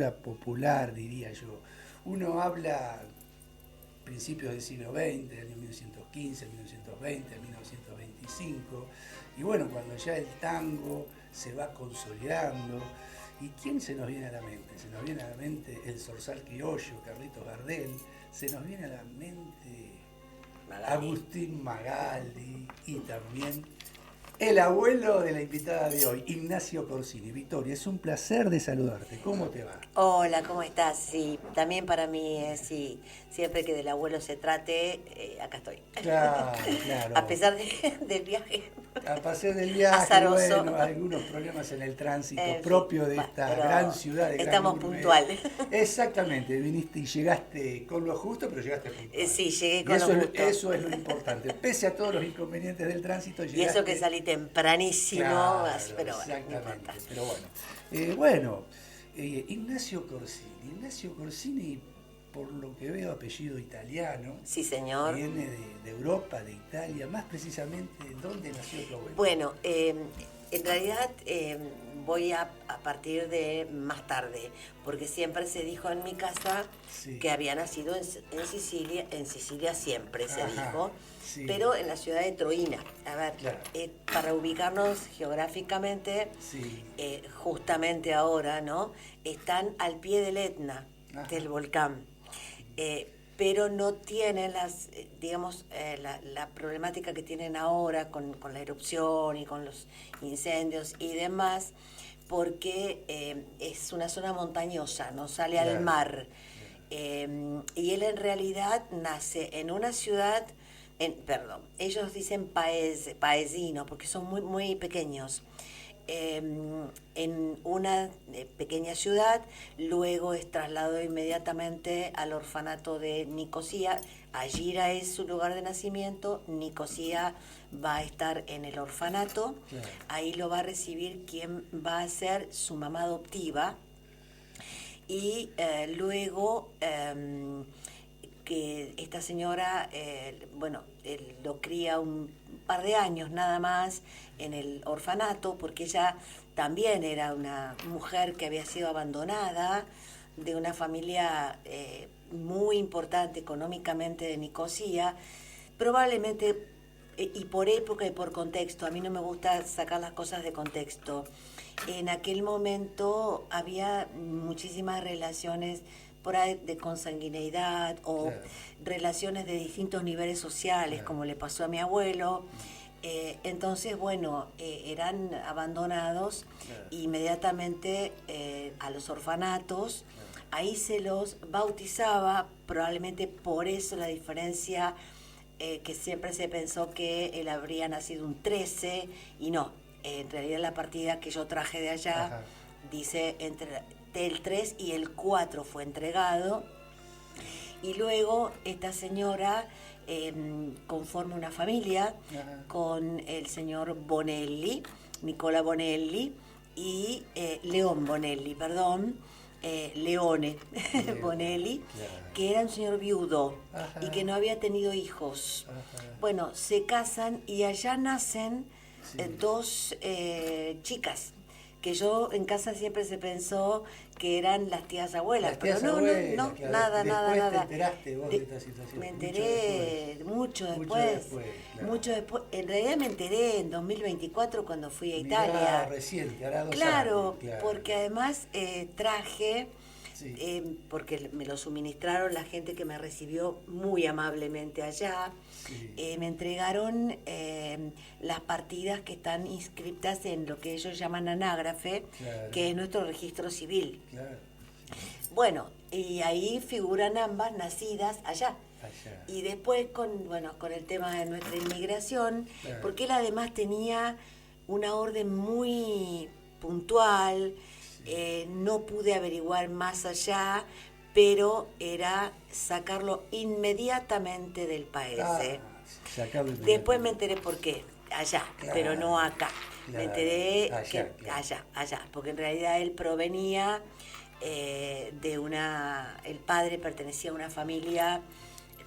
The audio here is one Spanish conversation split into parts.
popular, diría yo. Uno habla principios del siglo XX, año 1915, 1920, 1925, y bueno, cuando ya el tango se va consolidando, ¿y quién se nos viene a la mente? Se nos viene a la mente el Zorzal Criollo, Carlitos Gardel, se nos viene a la mente Magali. Agustín Magaldi y también el abuelo de la invitada de hoy, Ignacio Corsini. Victoria, es un placer de saludarte. ¿Cómo te va? Hola, ¿cómo estás? Sí, también para mí, sí, siempre que del abuelo se trate, acá estoy. Claro, A claro. pesar del viaje A pasar del viaje, azaroso. bueno, algunos problemas en el tránsito propio de Bueno, esta gran pero ciudad de gran estamos urbe. puntuales. Exactamente, viniste y llegaste con lo justo, pero llegaste puntual. Sí, llegué Y con lo justo. eso es lo importante. Pese a todos los inconvenientes del tránsito, Y eso que llegaste. salí tempranísimo, Claro, pero bueno, no importa. exactamente. Pero bueno, Ignacio Corsini. Ignacio Corsini, por lo que veo, apellido italiano, Sí, señor. viene de Europa, de Italia, más precisamente, ¿dónde nació tu abuelo? Bueno, en realidad voy a partir de más tarde, porque siempre se dijo en mi casa Sí. que había nacido en Sicilia siempre se Ajá, dijo, sí. pero en la ciudad de Troina. A ver, Claro. para ubicarnos geográficamente, Sí. justamente ahora, ¿no? Están al pie del Etna, Ajá. del volcán. Pero no tienen la problemática que tienen ahora con la erupción y con los incendios y demás, porque es una zona montañosa, no sale al Claro. mar. Y él en realidad nace en una ciudad, perdón, ellos dicen paesino, porque son muy, muy pequeños. En una pequeña ciudad, luego es trasladado inmediatamente al orfanato de Nicosia. Agira es su lugar de nacimiento, Nicosia va a estar en el orfanato, Claro. ahí lo va a recibir quien va a ser su mamá adoptiva, y luego que esta señora, él lo cría un par de años nada más en el orfanato, porque ella también era una mujer que había sido abandonada de una familia muy importante económicamente de Nicosia, probablemente, y por época y por contexto, a mí no me gusta sacar las cosas de contexto. En aquel momento había muchísimas relaciones por ahí de consanguineidad o Claro. relaciones de distintos niveles sociales, Claro. como le pasó a mi abuelo. Entonces, bueno, eran abandonados Claro. inmediatamente a los orfanatos. Claro. Ahí se los bautizaba, probablemente por eso la diferencia, que siempre se pensó que él habría nacido un 13 y no. En realidad la partida que yo traje de allá, Ajá. dice entre el 3 y el 4 fue entregado, y luego esta señora conforma una familia. Ajá. Con el señor Bonelli, Nicola Bonelli y León Bonelli, perdón, Leone Bonelli, Claro. que era un señor viudo. Ajá. Y que no había tenido hijos. Ajá. Bueno, se casan y allá nacen Sí. dos chicas, que yo en casa siempre se pensó que eran las tías abuelas, Las tías pero no, abuelas, no, claro. nada, Después nada. te enteraste vos de esta situación. Me Mucho enteré mucho después, claro. mucho después. En realidad me enteré en 2024 cuando fui a Mirá, Italia. reciente, hará 2 Claro, años. Claro. porque además traje, Sí. porque me lo suministraron la gente que me recibió muy amablemente allá. Sí. Me entregaron las partidas que están inscritas en lo que ellos llaman anágrafe, Claro. que es nuestro registro civil. Claro. Bueno, y ahí figuran ambas nacidas allá. Allá. Y después con el tema de nuestra inmigración, Claro. porque él además tenía una orden muy puntual. No pude averiguar más allá, pero era sacarlo inmediatamente del país. Sacarlo Después me enteré por qué, allá, Claro, pero no acá. claro, Me enteré allá, que claro. allá, porque en realidad él provenía el padre pertenecía a una familia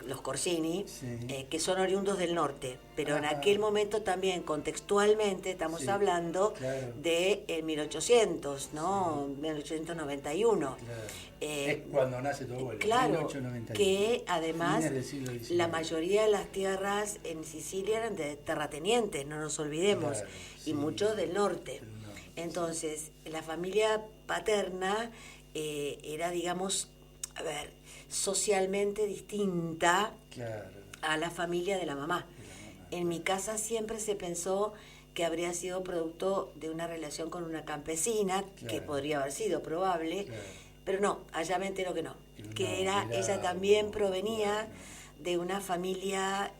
los Corsini, Sí. Que son oriundos del norte, pero en Ajá. aquel momento también contextualmente estamos Sí, hablando claro. de 1800, ¿no? 1891. Claro. Eh, Es cuando nace tu abuelo, Claro, 1891. que además Fines del siglo XIX. la mayoría de las tierras en Sicilia eran de terratenientes, no nos olvidemos, Claro, sí. y muchos del norte. Del norte, Entonces, la familia paterna era, digamos, a ver, socialmente distinta Claro. a la familia de la mamá. En mi casa siempre se pensó que habría sido producto de una relación con una campesina, que Claro. podría haber sido probable, Claro. pero no, allá me entero que no, Que que no, era, era ella también algo, provenía bueno. de una familia,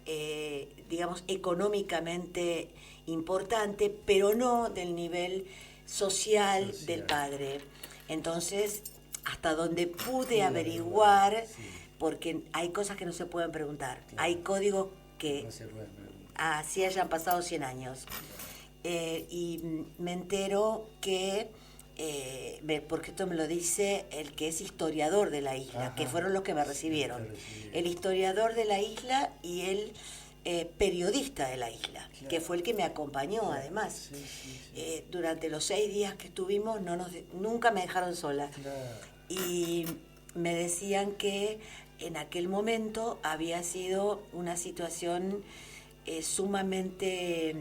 digamos, económicamente importante, pero no del nivel social del padre. Entonces, hasta donde pude averiguar, sí. porque hay cosas que no se pueden preguntar, Claro. hay códigos que No se puede preguntar. así hayan pasado 100 años. Y me entero que, porque esto me lo dice el que es historiador de la isla, Ajá. que fueron los que me recibieron. Te recibieron. El historiador de la isla y el periodista de la isla, Claro. que fue el que me acompañó además. Sí, sí, sí. Durante los 6 días que estuvimos, nunca me dejaron sola. Claro. Y me decían que en aquel momento había sido una situación sumamente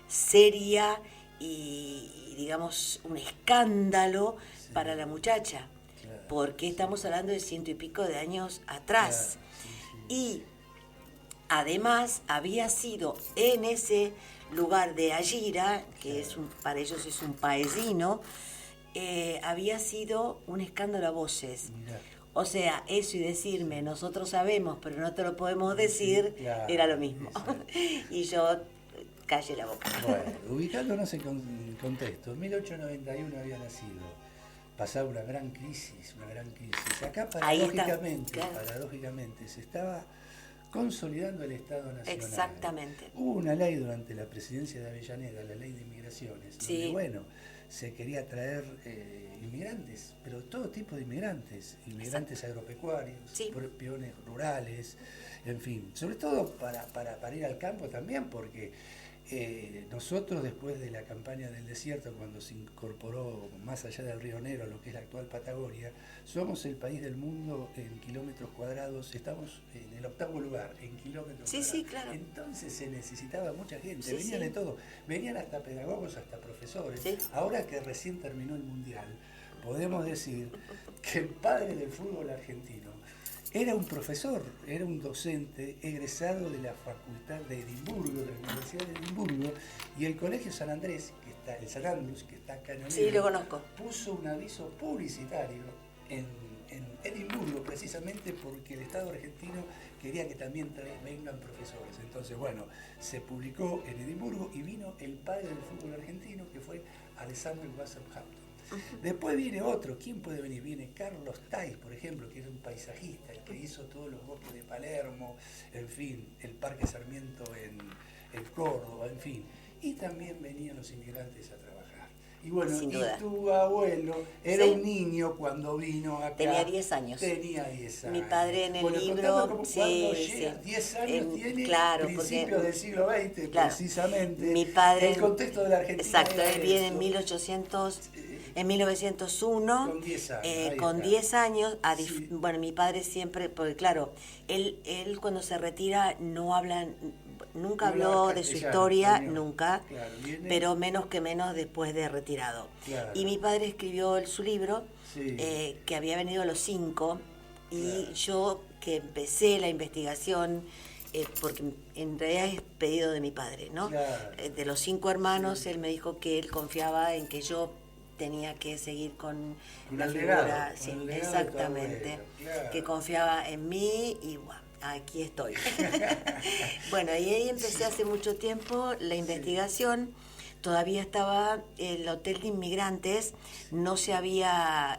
seria y, digamos, un escándalo Sí. para la muchacha, Claro. porque estamos hablando de 100 y pico de años atrás. Claro, sí, sí. Y además había sido en ese lugar de Ayira, que es para ellos es un paesino, había sido un escándalo a voces. Mirá. O sea, eso y decirme, nosotros sabemos, pero no te lo podemos decir, Claro, era lo mismo. exacto. Y yo callé la boca. Bueno, ubicándonos en contexto, en 1891 había nacido, pasaba una gran crisis, Acá Ahí está, paradójicamente, claro. se estaba consolidando el Estado Nacional. Exactamente. Hubo una ley durante la presidencia de Avellaneda, la ley de inmigraciones, Sí. donde, bueno, se quería traer inmigrantes, pero todo tipo de inmigrantes agropecuarios, Sí. peones rurales, en fin, sobre todo para ir al campo también, porque nosotros después de la campaña del desierto, cuando se incorporó más allá del río Negro, lo que es la actual Patagonia, somos el país del mundo en kilómetros cuadrados, estamos en el 8º lugar en kilómetros Sí, cuadrados. sí, claro. Entonces se necesitaba mucha gente, Sí, venían sí. de todo, venían hasta pedagogos, hasta profesores. Sí. Ahora que recién terminó el Mundial, podemos decir que el padre del fútbol argentino era un profesor, era un docente egresado de la Facultad de Edimburgo, de la Universidad de Edimburgo, y el Colegio San Andrés, el San Andrews, que está acá en Onegro, Sí, lo conozco. puso un aviso publicitario en Edimburgo, precisamente porque el Estado argentino quería que también vengan profesores. Entonces, bueno, se publicó en Edimburgo y vino el padre del fútbol argentino, que fue Alexander Graham Hampton. Después viene otro, ¿quién puede venir? Viene Carlos Tais, por ejemplo, que era un paisajista, el que hizo todos los bosques de Palermo, en fin, el Parque Sarmiento en Córdoba, en fin. Y también venían los inmigrantes a trabajar. Y bueno, Sin y duda. tu abuelo era Sí. un niño cuando vino acá. Tenía 10 años. Tenía 10 años. Mi padre en el Bueno, libro, contame cómo, sí, cuando sí. llega, 10 años tiene, claro, principios porque- del siglo XX, claro, precisamente. mi padre, el contexto de la Argentina. exacto, era él viene en eso. 1901, Con 10 años, ahí con está. 10 años, Sí. bueno, mi padre siempre, porque claro, él cuando se retira no habla, nunca No habló hablaba de su castellano, historia, español. nunca, Claro, viene- pero menos que menos después de retirado. Claro. Y mi padre escribió su libro, Sí. que había venido a los 5, y Claro. yo que empecé la investigación, porque en realidad es pedido de mi padre, ¿no? Claro. De los 5 hermanos, Sí. él me dijo que él confiaba en que yo tenía que seguir con Con la el figura, legado, sí, con el legado de tu exactamente, abuelo, claro. que confiaba en mí y bueno, aquí estoy. Bueno, y ahí empecé hace mucho tiempo la investigación. Todavía estaba el hotel de inmigrantes, no se había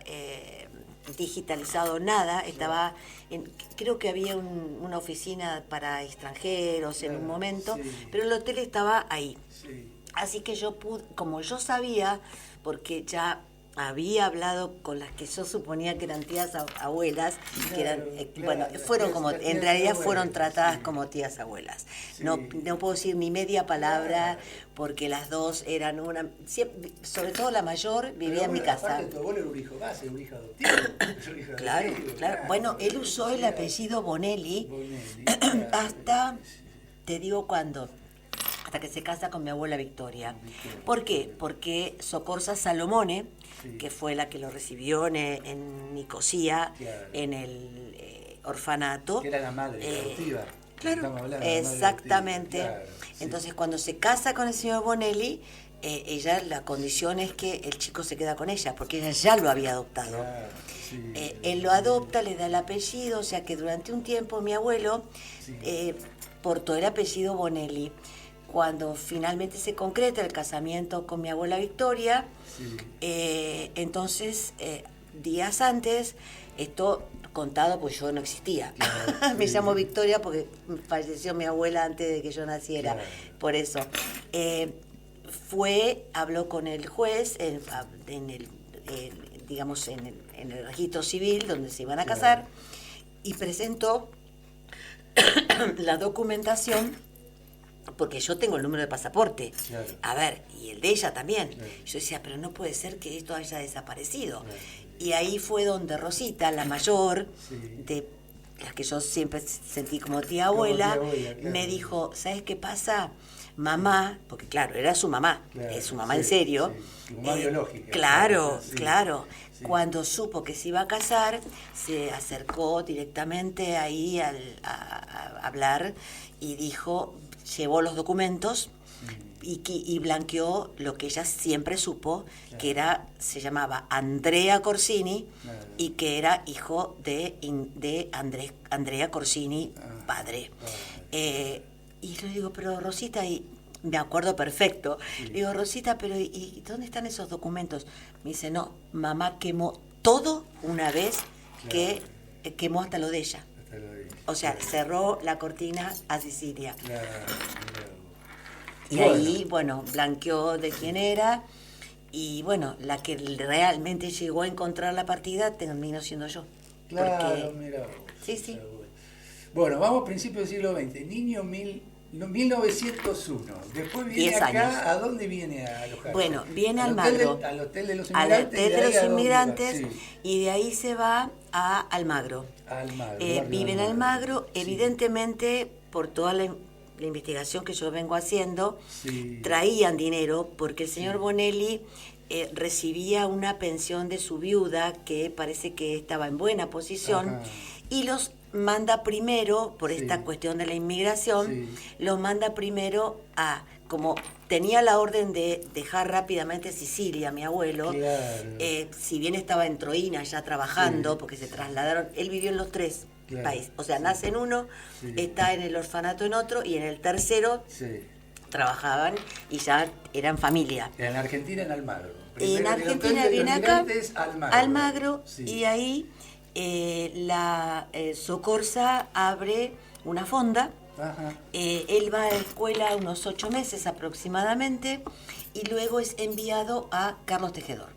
digitalizado nada, estaba creo que había una oficina para extranjeros en un Claro, momento, sí. pero el hotel estaba ahí. Sí. Así que yo pude, como yo sabía, porque ya había hablado con las que yo suponía que eran tías abuelas, que eran, bueno, fueron como, en realidad fueron tratadas como tías abuelas. Sí. No puedo decir ni media palabra, porque las dos eran una, sobre todo la mayor vivía en mi casa. Aparte, tu abuelo era un hijo más, era un hijo adoptivo. Claro. Bueno, él usó el apellido Bonelli hasta, te digo cuándo, hasta que se casa con mi abuela Victoria. ¿Por qué? Porque Socorsa Salomone, que fue la que lo recibió en Nicosia, en el orfanato. Que era la madre adoptiva. Claro, exactamente. Claro, entonces, cuando se casa con el señor Bonelli, ella, la condición es que el chico se queda con ella, porque ella ya lo había adoptado. Claro, él lo adopta, le da el apellido, o sea que durante un tiempo mi abuelo portó el apellido Bonelli. Cuando finalmente se concreta el casamiento con mi abuela Victoria, entonces, días antes, esto contado, pues yo no existía. Claro, me llamo Victoria porque falleció mi abuela antes de que yo naciera, por eso. Habló con el juez en el registro civil donde se iban a casar, y presentó la documentación, porque yo tengo el número de pasaporte, a ver, y el de ella también. Yo decía, pero no puede ser que esto haya desaparecido. Y ahí fue donde Rosita, la mayor, de las que yo siempre sentí como tía abuela, me dijo, ¿sabes qué pasa? Mamá, porque claro, era su mamá, es su mamá en serio. Su mamá biológica. Claro. Cuando supo que se iba a casar, se acercó directamente ahí a hablar y dijo, llevó los documentos y blanqueó lo que ella siempre supo, que se llamaba Andrea Corsini, y que era hijo de Andrea Corsini, padre. Y le digo, pero Rosita, y me acuerdo perfecto, le digo, Rosita, pero ¿y dónde están esos documentos? Me dice, no, mamá quemó todo una vez que quemó hasta lo de ella. O sea, cerró la cortina a Sicilia. Y ahí, blanqueó de quién era, y la que realmente llegó a encontrar la partida terminó siendo yo. Claro, mira. Sí. Bueno, vamos a principios del siglo XX. Niño 1901. Después viene 10 acá, años. ¿A dónde viene a alojarse? Bueno, viene al Almagro. Al Hotel de los Inmigrantes. Al Hotel de los Inmigrantes, y de ahí se va a Almagro. Vive en Almagro, evidentemente, por toda la investigación que yo vengo haciendo, traían dinero, porque el señor Bonelli recibía una pensión de su viuda, que parece que estaba en buena posición, y los manda primero, por esta cuestión de la inmigración, los manda primero como tenía la orden de dejar rápidamente Sicilia, mi abuelo, si bien estaba en Troina ya trabajando, porque se trasladaron, él vivió en los tres países, o sea, nace en uno, está en el orfanato en otro, y en el tercero trabajaban y ya eran familia. En Argentina, en Almagro. En Argentina viene acá, Almagro, y ahí la Socorsa abre una fonda. Él va a la escuela unos 8 meses aproximadamente, y luego es enviado a Carlos Tejedor.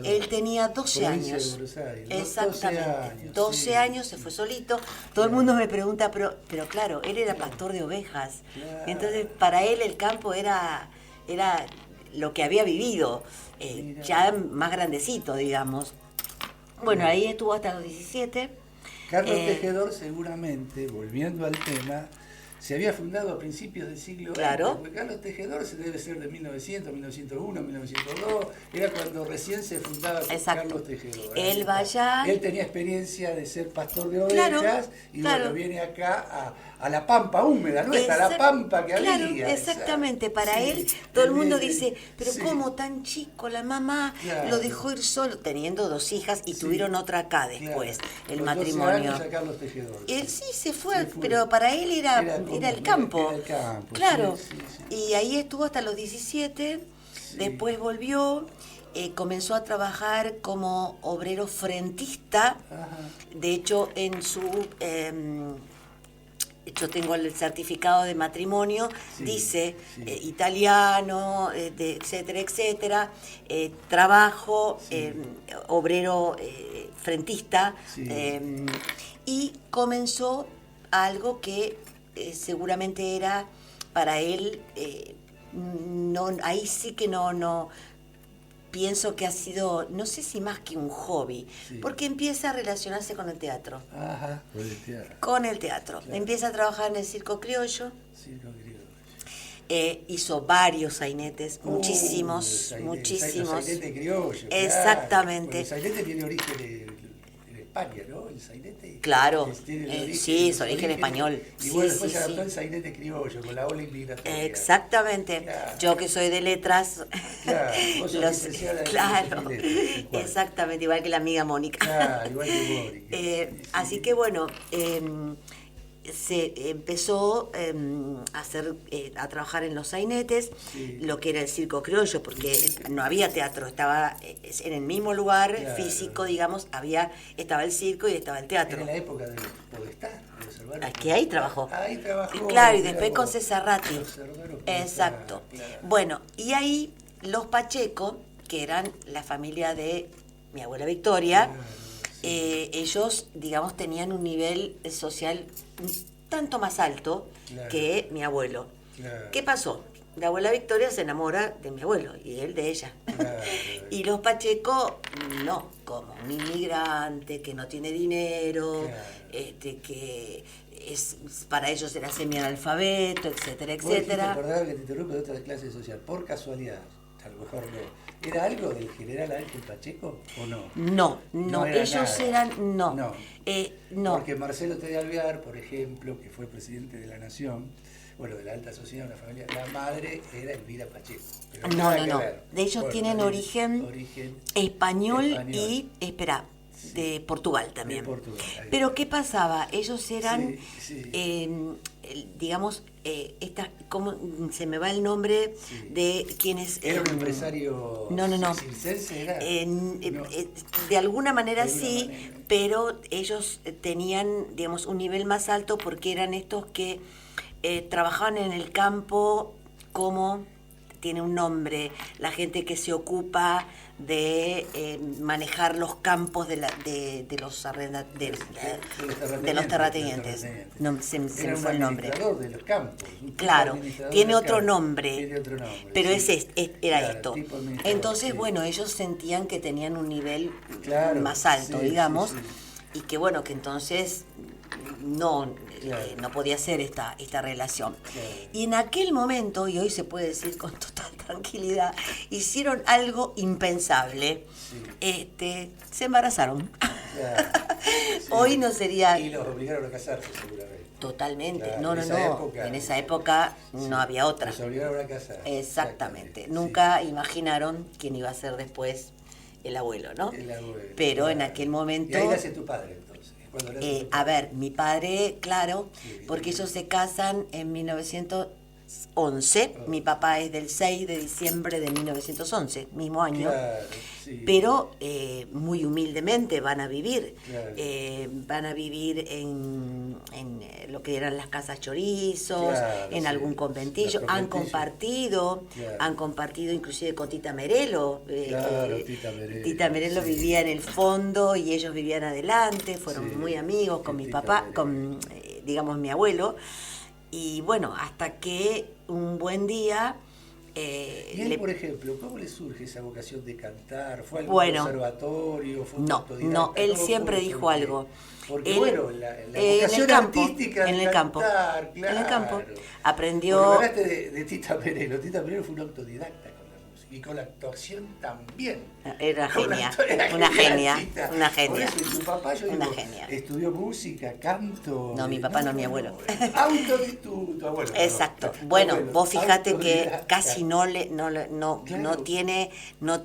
Él tenía 12 años. Exactamente. 12 años, se fue solito. Todo el mundo me pregunta, pero claro, él era pastor de ovejas. Entonces, para él el campo era lo que había vivido, ya más grandecito, digamos. Bueno, ahí estuvo hasta los 17. Carlos Tejedor, seguramente, volviendo al tema, se había fundado a principios del siglo XX. Porque Carlos Tejedor se debe ser de 1900, 1901, 1902. Era cuando recién se fundaba Carlos Tejedor. Él va allá. Él tenía experiencia de ser pastor de ovejas y viene acá a la pampa húmeda, ¿no? A la pampa que había. Exactamente. Para él, todo el mundo dice, pero ¿cómo tan chico? La mamá lo dejó ir solo, teniendo 2 hijas, y tuvieron otra acá después, el matrimonio. A Carlos Tejedor. Él se fue, pero para él era el campo. Era el campo. Claro. Y ahí estuvo hasta los 17, después volvió. Comenzó a trabajar como obrero frentista. De hecho, en su yo tengo el certificado de matrimonio, Sí, dice sí. italiano, etcétera, etcétera, trabajo, Sí. obrero frentista, Sí. y comenzó algo que seguramente era para él, no, ahí sí que no pienso que ha sido, no sé si más que un hobby, Sí. porque empieza a relacionarse con el teatro. Ajá, con el teatro. Con el teatro. Claro. Empieza a trabajar en el circo criollo, Circo criollo. hizo varios sainetes, muchísimos, Los sainetes criollos. Exactamente. Claro. Bueno, el sainete tiene origen en España, ¿no? El sainete. Claro, Tiene el origen, sí, es los origen orígenes. español. Y Sí, bueno, después sí, se adaptó sí. el sainete criollo con la ola inmigratoria. Exactamente. Claro. Yo que soy de letras, Claro, vos sos licenciada en claro, letras, tal cual. exactamente, igual que la amiga Mónica. Claro, igual que Mónica. Sí. Así que bueno, se empezó a trabajar en los sainetes, Sí. lo que era el circo criollo, porque no había teatro, estaba en el mismo lugar Claro. físico, digamos, estaba el circo y estaba el teatro. Era la época de Podestá, de los hermanos. Aquí ahí trabajó. Ahí trabajó. Claro, y mirá después con vos. César Ratti. Los hermanos Podestá, Exacto. claro. Bueno, y ahí los Pacheco, que eran la familia de mi abuela Victoria, Claro, sí. ellos, digamos, tenían un nivel social un tanto más alto Claro. que mi abuelo. Claro. ¿Qué pasó? La abuela Victoria se enamora de mi abuelo y él de ella. Claro. Y los Pacheco, no, como un inmigrante que no tiene dinero, Claro. que para ellos era semianalfabeto, etcétera, Vos dijiste, etcétera. acordaba que te interrumpe de otra clase social, por casualidad, a lo mejor no. ¿Era algo del general Ángel Pacheco o no? No, No era ellos nada. eran, no. No. No. Porque Marcelo T. de Alvear, por ejemplo, que fue presidente de la Nación, bueno, de la alta sociedad, una familia, la madre era Elvira Pacheco. Pero No, nada no, que no. ver. De ellos Bueno, tienen origen español y, espera, de Portugal también. De Portugal, ahí. Pero ¿qué pasaba? Ellos eran, Sí, sí. digamos, ¿cómo se me va el nombre Sí. de quienes... ¿Era un empresario No. circense? ¿Era? No. De alguna manera De alguna sí, manera. pero ellos tenían, digamos, un nivel más alto porque eran estos que trabajaban en el campo como, tiene un nombre, la gente que se ocupa de manejar los campos de los terratenientes. No, se me Era fue el un nombre. administrador de los campos. Un tipo Claro, administrador tiene de los otro campos. nombre. Tiene otro nombre. Pero sí. era Claro, esto. tipo administrador, Entonces, sí. bueno, ellos sentían que tenían un nivel Claro, más alto, sí, digamos, sí, y que bueno, que entonces no, Claro. no podía ser esta relación. Claro. Y en aquel momento, y hoy se puede decir con total tranquilidad, hicieron algo impensable. Se embarazaron. Claro, sí. Hoy no sería... Y los obligaron a casarse, seguramente. Totalmente. Claro, No. En esa época sí, no había otra. Los obligaron a casar. Exactamente. Sí. Nunca imaginaron quién iba a ser después el abuelo, ¿no? El abuelo, Pero en claro. aquel momento... Y ahí nace tu padre, entonces. Es cuando nace tu a padre. ver, mi padre, claro, Sí. porque ellos se casan en 1911. Mi papá es del 6 de diciembre de 1911, mismo año. Claro, sí. Pero muy humildemente van a vivir. Claro. Van a vivir en lo que eran las casas chorizos, Claro, en sí. algún conventillo. Los Han conventillos. compartido, Claro. inclusive con Tita Merelo. Claro, Tita Merelo, Tita Merelo sí. vivía en el fondo y ellos vivían adelante. Fueron Sí, muy amigos con mi Tita papá, Merelo. con, digamos, mi abuelo. Y bueno, hasta que un buen día... Y él, por ejemplo, ¿cómo le surge esa vocación de cantar? ¿Fue algún Bueno, conservatorio? ¿Fue un no, autodidacta? él ¿Cómo siempre fue? dijo Porque- algo. Porque, Él, bueno, la en el vocación campo, artística en de el campo, cantar, claro. en el campo, Porque aprendió... hablaste de Tita Merelo. Tita Merelo fue una autodidacta con la música y con la actuación también. Era Con la genia, actuación era una genial, genia, Tita. una Por genia. eso, y tu papá, yo Una digo, genia. estudió música, canto. No, mi papá no, mi abuelo. Tu abuelo. perdón. Exacto. Tu Bueno, abuelo, vos fíjate que autodidacta. casi no Claro.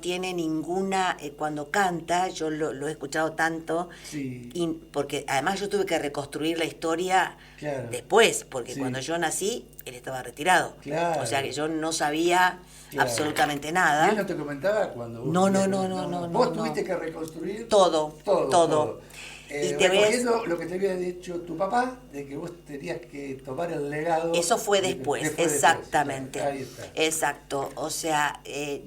tiene ninguna, cuando canta, yo lo he escuchado tanto, Sí. porque además yo tuve que reconstruir la historia Claro. después, porque Sí. cuando yo nací, él estaba retirado. Claro. O sea que yo no sabía Claro. absolutamente ¿Y él nada. no te comentaba cuando vos No, vivías? no. Vos no. tuviste que reconstruir Todo. todo. Y te ves... recogiendo lo que te había dicho tu papá, de que vos tenías que tomar el legado. Eso fue después, exactamente. Claro, ahí está. Exacto. O sea,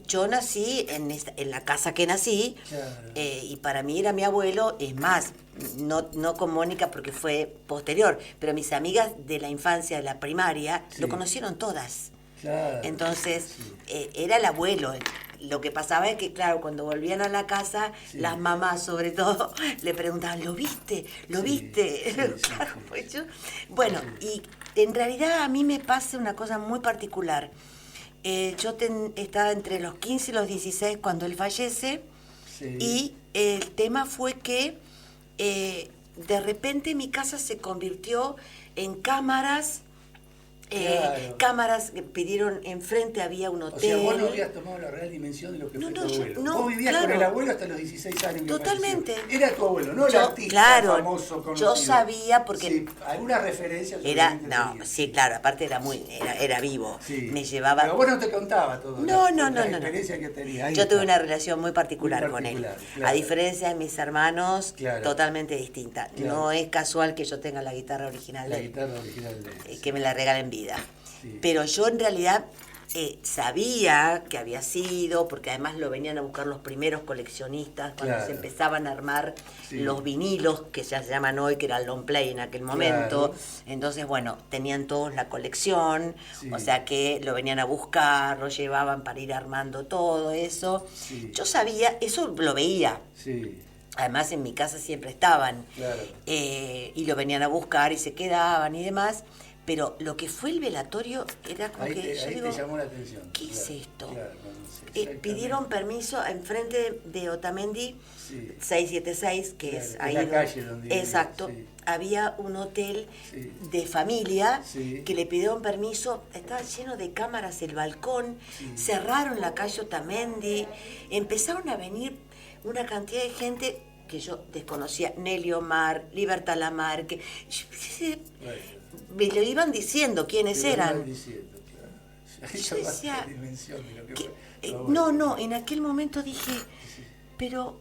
yo nací en la casa que nací, Claro. y para mí era mi abuelo. Es más, no con Mónica porque fue posterior, pero mis amigas de la infancia, de la primaria, Sí. lo conocieron todas. Claro. Entonces, Sí. era el abuelo. Lo que pasaba es que, claro, cuando volvían a la casa, Sí. las mamás, sobre todo, le preguntaban, ¿lo viste? ¿Lo Sí, viste? sí, Claro, sí, pues yo... Bueno, y en realidad a mí me pasa una cosa muy particular. Yo estaba entre los 15 y los 16 cuando él fallece, Sí. y el tema fue que de repente mi casa se convirtió en cámaras. Claro. Cámaras que pidieron, enfrente había un hotel. O sea, vos no habías tomado la real dimensión de lo que No, fue no, tu yo- abuelo. no, Vos vivías claro. con el abuelo hasta los 16 años. que Totalmente. falleció. Era tu abuelo, no el Yo, artista claro, famoso conocido. yo sabía porque Sí, alguna referencia. era, seguramente no, tenías. sí, claro, aparte era vivo. Sí. Me llevaba... Pero vos no te contaba todo. No, la no. experiencia que tenías. Ahí Yo tuve está. una relación muy particular con él. Claro. A diferencia de mis hermanos, Claro. totalmente distinta. Claro. No es casual que yo tenga la guitarra original La de él, guitarra original de él. que me la regalen en vida. Sí. Pero yo en realidad sabía que había sido, porque además lo venían a buscar los primeros coleccionistas cuando Claro. se empezaban a armar Sí. los vinilos, que ya se llaman hoy, que era el long play en aquel momento. Claro. Entonces, bueno, tenían todos la colección, Sí. o sea que lo venían a buscar, lo llevaban para ir armando todo eso. Sí. Yo sabía, eso lo veía. Sí, Además en mi casa siempre estaban, claro. y lo venían a buscar y se quedaban y demás, pero lo que fue el velatorio era como Ahí, que yo ahí digo, te llamó la atención. ¿qué es Claro, esto? claro, no sé, exactamente. Pidieron permiso enfrente de Otamendi, Sí. 676, que Claro, es es ahí la calle donde vivía, exacto, sí. había un hotel Sí. de familia, Sí. que le pidieron permiso, estaba lleno de cámaras el balcón, cerraron la calle Otamendi, empezaron a venir una cantidad de gente que yo desconocía, Nelly Omar, Libertad Lamarque, me lo iban diciendo quiénes Te lo eran. iban diciendo, claro. Ahí Yo llamaste decía, la dimensión de lo que que- fue. no, en aquel momento dije, pero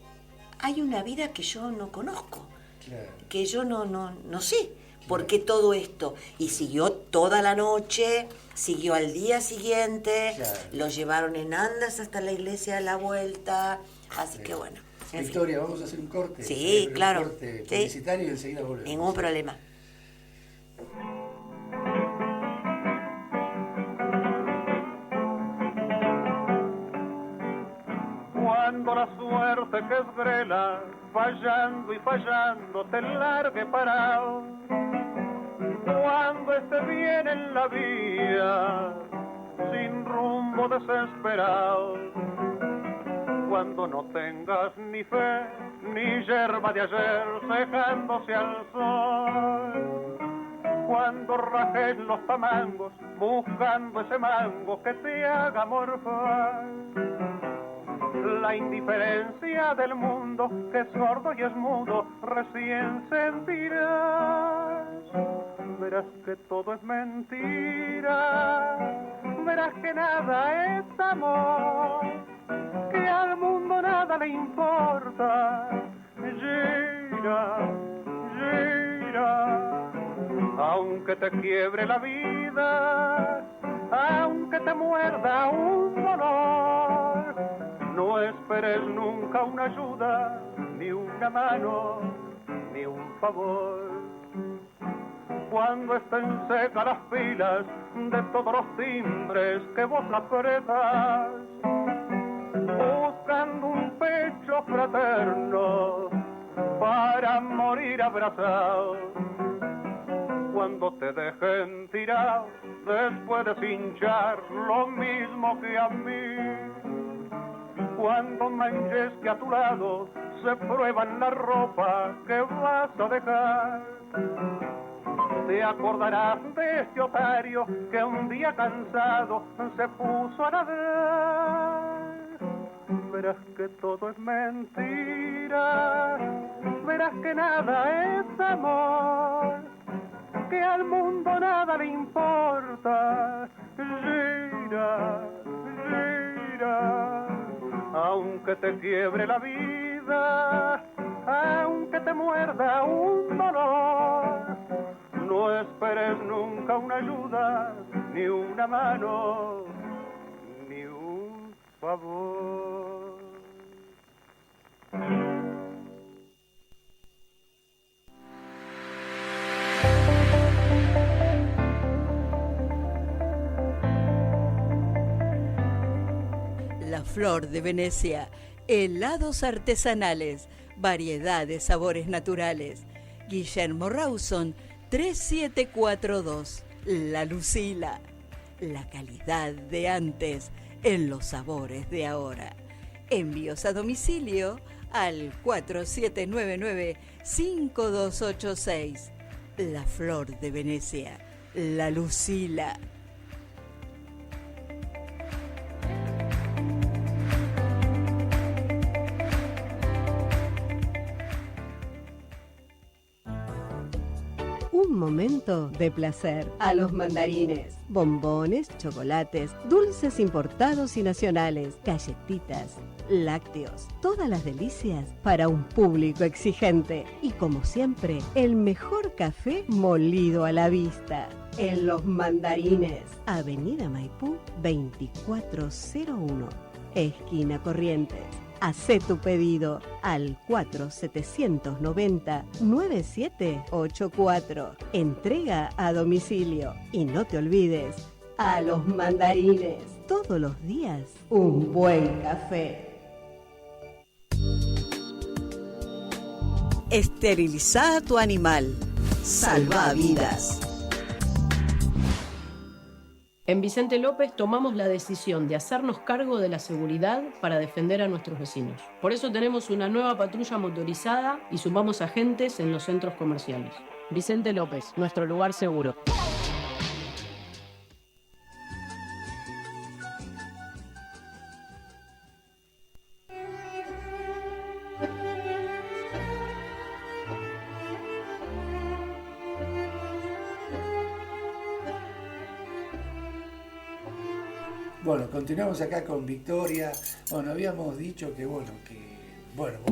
hay una vida que yo no conozco, Claro. que yo no sé por qué todo esto. Y siguió toda la noche, siguió al día siguiente, Claro. lo llevaron en andas hasta la iglesia de la vuelta, así que bueno. En fin, Victoria, vamos a hacer un corte. Sí, claro. Un corte Sí. publicitario y enseguida volvemos. ningún problema. Cuando la suerte que es grela, fallando y fallando, te largue parado. Cuando esté bien en la vía, sin rumbo desesperado. Cuando no tengas ni fe, ni yerba de ayer secándose al sol. Cuando rajes los tamangos, buscando ese mango que te haga morfar. La indiferencia del mundo, que es sordo y es mudo, recién sentirás. Verás que todo es mentira, verás que nada es amor, que al mundo nada le importa. Gira, gira, aunque te quiebre la vida, aunque te muerda un dolor, no esperes nunca una ayuda, ni una mano, ni un favor. Cuando estén secas las pilas de todos los timbres que vos apretas, buscando un pecho fraterno para morir abrazado. Cuando te dejen tirado después de cinchar lo mismo que a mí. Cuando manches que a tu lado se prueban la ropa que vas a dejar. Te acordarás de este otario que un día cansado se puso a nadar. Verás que todo es mentira, verás que nada es amor, que al mundo nada le importa. Gira, gira, aunque te quiebre la vida, aunque te muera pierda un dolor. No esperes nunca una ayuda, ni una mano, ni un favor. La Flor de Venecia, helados artesanales, variedad de sabores naturales. Guillermo Rawson, 3742, La Lucila. La calidad de antes en los sabores de ahora. Envíos a domicilio al 4799-5286. La Flor de Venecia, La Lucila. Un momento de placer a los mandarines. Bombones, chocolates, dulces importados y nacionales, galletitas, lácteos, todas las delicias para un público exigente. Y como siempre, el mejor café molido a la vista. En Los Mandarines, Avenida Maipú 2401, esquina Corrientes. Hacé tu pedido al 4790-9784. Entrega a domicilio. Y no te olvides, a Los Mandarines, todos los días, un buen café. Esteriliza a tu animal. Salva vidas. En Vicente López tomamos la decisión de hacernos cargo de la seguridad para defender a nuestros vecinos. Por eso tenemos una nueva patrulla motorizada y sumamos agentes en los centros comerciales. Vicente López, nuestro lugar seguro. Bueno, continuamos acá con Victoria. Bueno, habíamos dicho que, vos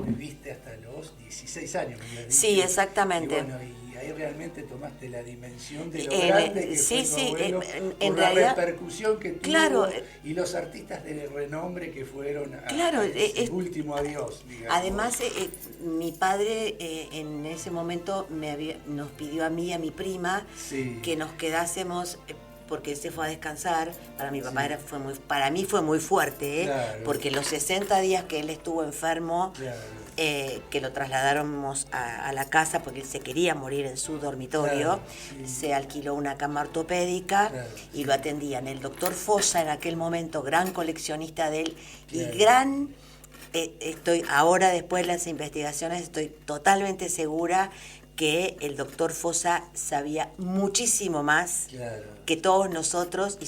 viviste hasta los 16 años. Sí, exactamente. Y, y ahí realmente tomaste la dimensión de lo grande que fue tu abuelo, en por la realidad, repercusión que tuvo, claro, y los artistas de renombre que fueron claro, a último adiós, digamos. Además, mi padre en ese momento nos pidió a mí y a mi prima que nos quedásemos... porque se fue a descansar. Para mi papá para mí fue muy fuerte, claro. Porque los 60 días que él estuvo enfermo, claro. Que lo trasladáramos a la casa porque él se quería morir en su dormitorio, claro, sí. Se alquiló una cama ortopédica, claro, y lo atendían el doctor Fosa, en aquel momento gran coleccionista de él, claro. Y gran... ahora después de las investigaciones estoy totalmente segura que el doctor Fosa sabía muchísimo más, claro, que todos nosotros, y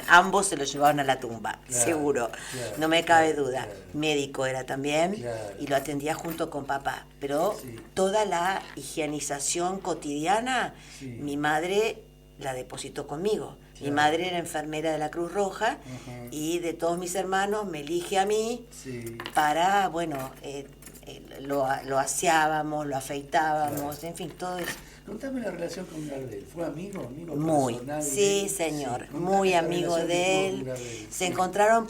ambos se lo llevaban a la tumba, claro, seguro, claro, no me cabe duda. Claro. Médico era también, claro, y lo atendía junto con papá, pero toda la higienización cotidiana, mi madre la depositó conmigo. Claro. Mi madre era enfermera de la Cruz Roja, y de todos mis hermanos me elige a mí para, lo aseábamos, lo afeitábamos, claro, en fin, todo eso. Contame la relación con Gardel. ¿Fue amigo muy personal? Sí, señor, muy amigo de él. Se encontraron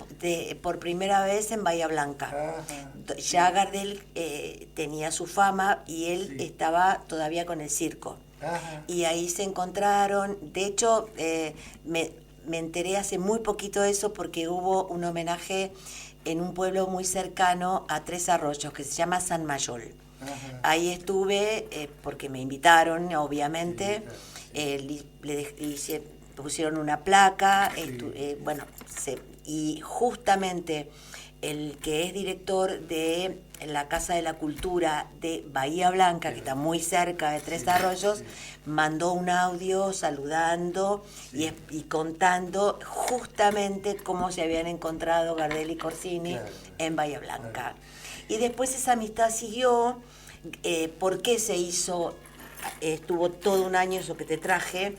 por primera vez en Bahía Blanca. Ajá. Ya Gardel tenía su fama y él estaba todavía con el circo. Ajá. Y ahí se encontraron. De hecho, me enteré hace muy poquito de eso porque hubo un homenaje en un pueblo muy cercano a Tres Arroyos, que se llama San Mayol. Ajá. Ahí estuve porque me invitaron, obviamente, le pusieron una placa, y justamente el que es director de la Casa de la Cultura de Bahía Blanca, que está muy cerca de Tres Arroyos, mandó un audio saludando y claro, contando justamente cómo se habían encontrado Gardel y Corsini, claro, en Bahía Blanca. Claro. Y después esa amistad siguió. ¿Por qué se hizo? Estuvo todo un año, eso que te traje.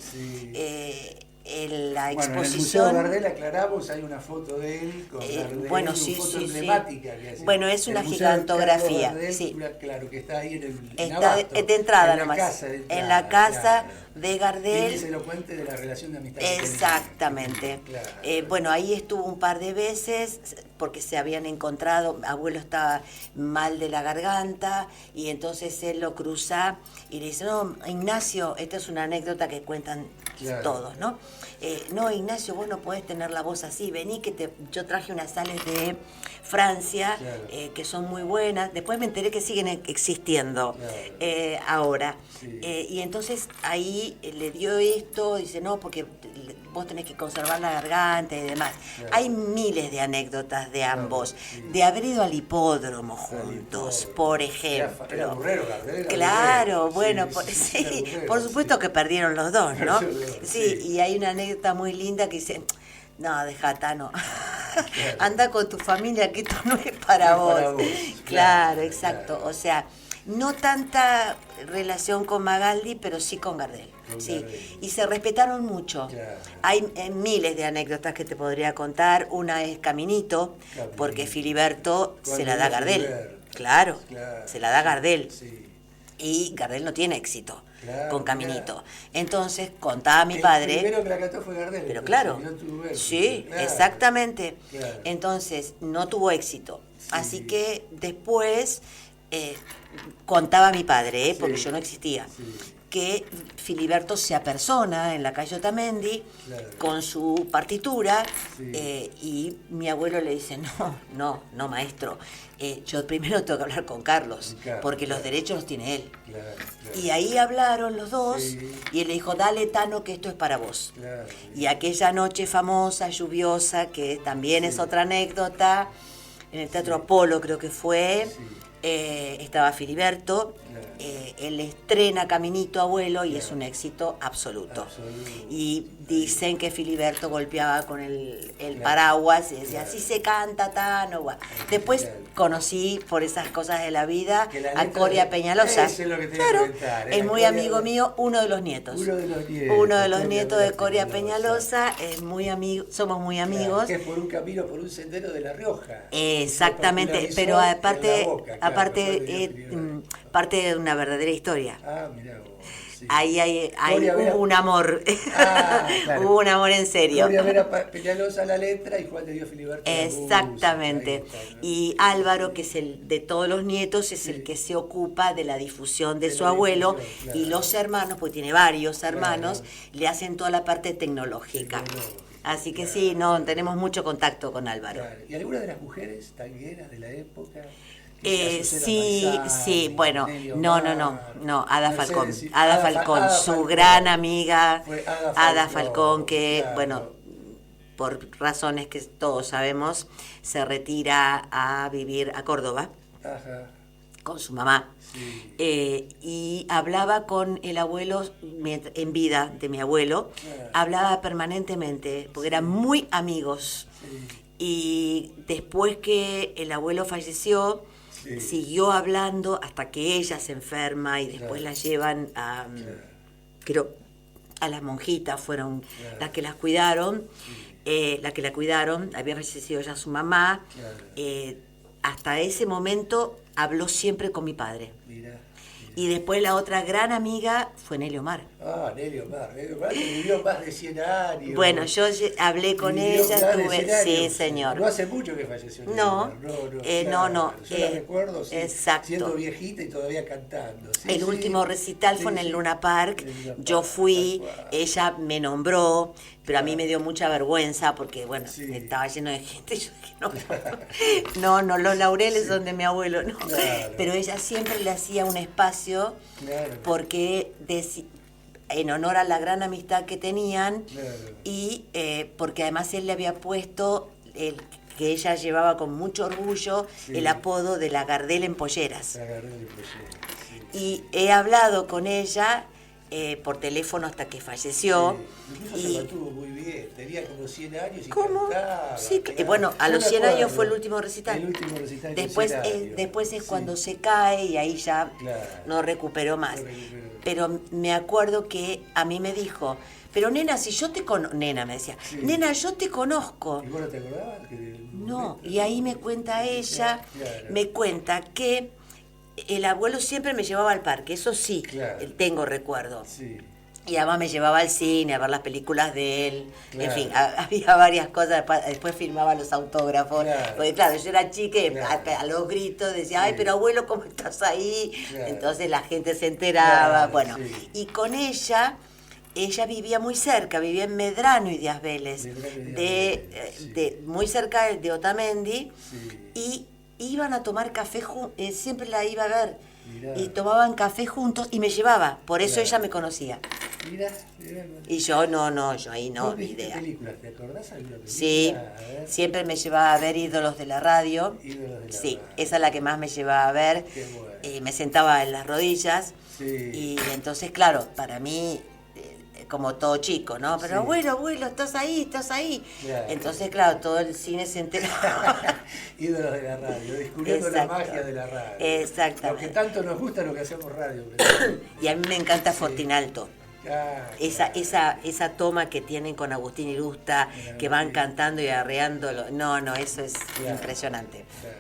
la Bueno, en el Museo exposición... Gardel, aclaramos, hay una foto de él con Gardel, bueno, una sí, foto sí, emblemática. sí. Que hace. Bueno, es El una Museo gigantografía, Gardel, sí. Claro, que está ahí en Está Abasto, de entrada en la nomás. casa de entrada, En la casa claro. de Gardel. Es elocuente de la relación de amistad. que Exactamente. tenían. Claro. Bueno, ahí estuvo un par de veces porque se habían encontrado, abuelo estaba mal de la garganta y entonces él lo cruza y le dice, no, Ignacio, esta es una anécdota que cuentan Claro. todos, ¿no? No, Ignacio, vos no podés tener la voz así, vení que yo traje unas sales de Francia, Claro. que son muy buenas, después me enteré que siguen existiendo ahora. Sí. Y entonces ahí le dio esto, dice, no, porque vos tenés que conservar la garganta y demás. Claro. Hay miles de anécdotas de ambos, sí. de haber ido al hipódromo juntos, hipódromo. por Era ejemplo. burrero, Gardel era Claro, burrero. bueno, Sí, sí, era burrero, por supuesto sí. que perdieron los dos, ¿no? Perdieron los dos, Sí, sí. y hay una anécdota muy linda que dice, no, dejata, no. Claro. Anda con tu familia, que esto no es para No vos. es para vos, Claro, claro, exacto. claro. O sea, no tanta relación con Magaldi, pero sí con Gardel. Con Sí, Gardel. y se respetaron mucho. Claro. Hay miles de anécdotas que te podría contar. Una es Caminito, Caminito. porque Filiberto se Cuando la da era Gardel. Filiberto. Claro, Claro. se la da Gardel. Sí. Y Gardel no tiene éxito Claro, con Caminito. claro. Entonces, contaba mi El padre... primero que la cantó fue Gardel. Pero entonces, claro, y no tuvo éxito. sí, Claro. exactamente. Claro. Entonces, no tuvo éxito. Sí. Así que después contaba mi padre, porque Sí. yo no existía, Sí. que Filiberto se apersona en la calle Otamendi Claro. con su partitura Sí. y mi abuelo le dice, no, maestro, yo primero tengo que hablar con Carlos, Claro, porque los claro. derechos los tiene él. Claro, claro. Y ahí hablaron los dos Sí. y él le dijo, dale Tano que esto es para vos. Claro. Y aquella noche famosa, lluviosa, que también es otra anécdota, en el Teatro Apolo creo que fue, Sí. estaba Filiberto, Claro. él estrena Caminito Abuelo y es un éxito absoluto. Absoluto. Y dicen que Filiberto golpeaba con el Claro. paraguas y decía, Claro. así se canta, Tano. Bueno. Después Claro. conocí, por esas cosas de la vida, Que la a letra Coria de- Peñalosa. Eso es lo que te iba a Claro, comentar, es la muy Coria amigo de- mío, uno de los nietos. Uno de los nietos. Uno de los Coria nietos de Coria Peñalosa. Peñalosa, es muy amigo, somos muy Claro, amigos. que es por un camino, por un sendero de La Rioja. Exactamente, Se pero popularizó aparte, en La Boca, claro, aparte fue de Filiberto. parte de una verdadera historia. Ah, mirá vos. Sí. Ahí Coria Vera- hubo un amor, Ah, claro. hubo un amor en serio. Coria Vera Peñalosa la letra y Juan de Dios Filiberto la música. Exactamente. Ahí está, ¿no? Y Álvaro, que es el de todos los nietos, es Sí. el que se ocupa de la difusión de De su la abuelo, difusión, claro. y los hermanos, porque tiene varios hermanos, le hacen toda la parte tecnológica. Tecnológica, Así que claro. sí, no, tenemos mucho contacto con Álvaro. Claro. ¿Y alguna de las mujeres tangueras de la época? Sí, Azucena sí, Maizani, bueno, Nelly no, Omar, Ada Mercedes Falcón, y- Ada Falcón, Ada su Falcón. gran amiga, Fue Ada Falcón, que, claro. bueno, por razones que todos sabemos, se retira a vivir a Córdoba Ajá, con su mamá. sí. Y hablaba con el abuelo, en vida de mi abuelo, Claro. hablaba permanentemente, porque eran muy amigos. Sí. Y después que el abuelo falleció, Sí. siguió hablando hasta que ella se enferma y después Claro. la llevan a, Claro. creo, a las monjitas, fueron Claro. las que las cuidaron, la que la cuidaron, había fallecido ya su mamá. Claro. Hasta ese momento habló siempre con mi padre. Mirá. Y después la otra gran amiga fue Nelly Omar. Ah, Nelly Omar que vivió más de 100 años. Bueno, yo hablé con Vivió ella, más de tuve, 100 sí, años. señor. No hace mucho que falleció Nelly No, Omar. no. Yo la recuerdo, sí, exacto. siendo viejita y todavía cantando. Sí, El sí. último recital Sí, fue en el sí. Luna Park. En el Luna Yo Park, fui, tal cual. ella me nombró, pero a mí me dio mucha vergüenza porque, bueno, Sí. estaba lleno de gente. Yo dije, no, los laureles son de mi abuelo, no. Claro. Pero ella siempre le hacía un espacio Claro. porque en honor a la gran amistad que tenían Claro. y porque además él le había puesto que ella llevaba con mucho orgullo Sí. el apodo de la Gardel en polleras. La agarré del proyecto, sí. Y he hablado con ella por teléfono hasta que falleció. Sí. Incluso se Y mantuvo muy bien bien. Tenía como 100 años y ¿Cómo? cantaba. Sí, pegaba. bueno, a Yo los me 100 años acuerdo. fue el último recital. El último recital con Después, 100 años. después es Sí. cuando se cae y ahí ya Claro. no recuperó más. No recuperó. Pero me acuerdo que a mí me dijo, pero nena, si yo te conozco, nena me decía, Sí. nena, yo te conozco. ¿Y vos no te acordabas? No, y ahí me cuenta ella, Claro. me cuenta que el abuelo siempre me llevaba al parque, eso sí, Claro. tengo recuerdo. Sí. Y además me llevaba al cine a ver las películas de él. Claro. En fin, había varias cosas. Después filmaba los autógrafos. Claro. Porque claro, yo era chica y Claro. a los gritos decía, ay, Sí. pero abuelo, ¿cómo estás ahí? Claro. Entonces la gente se enteraba. Claro, Bueno, sí. y con ella vivía muy cerca, vivía en Medrano y Díaz Vélez. Medrano y Díaz Vélez, sí. Muy cerca de Otamendi. Sí. Y iban a tomar café juntos, siempre la iba a ver. Mirá. Y tomaban café juntos y me llevaba, por eso Claro. ella me conocía. Mirá. Y yo yo ahí no, ¿Vos ni viste idea. películas? ¿Te acordás alguna película? Sí, A ver. siempre me llevaba a ver Ídolos de la Radio. Ídolos de la Sí, radio. esa es la que más me llevaba a ver. Qué bueno. Me sentaba en las rodillas. Sí. Y entonces, claro, para mí, como todo chico, ¿no? Pero Sí. abuelo, estás ahí. Claro. Entonces, claro, todo el cine se enteraba. Ídolos de la radio, descubriendo la Exacto. magia de la radio. Exactamente. Lo que tanto nos gusta lo que hacemos radio. pero- Y a mí me encanta Fortinalto. Ah, Esa toma que tienen con Agustín Irusta, que van cantando y arreando. No, eso es Claro. impresionante. Claro.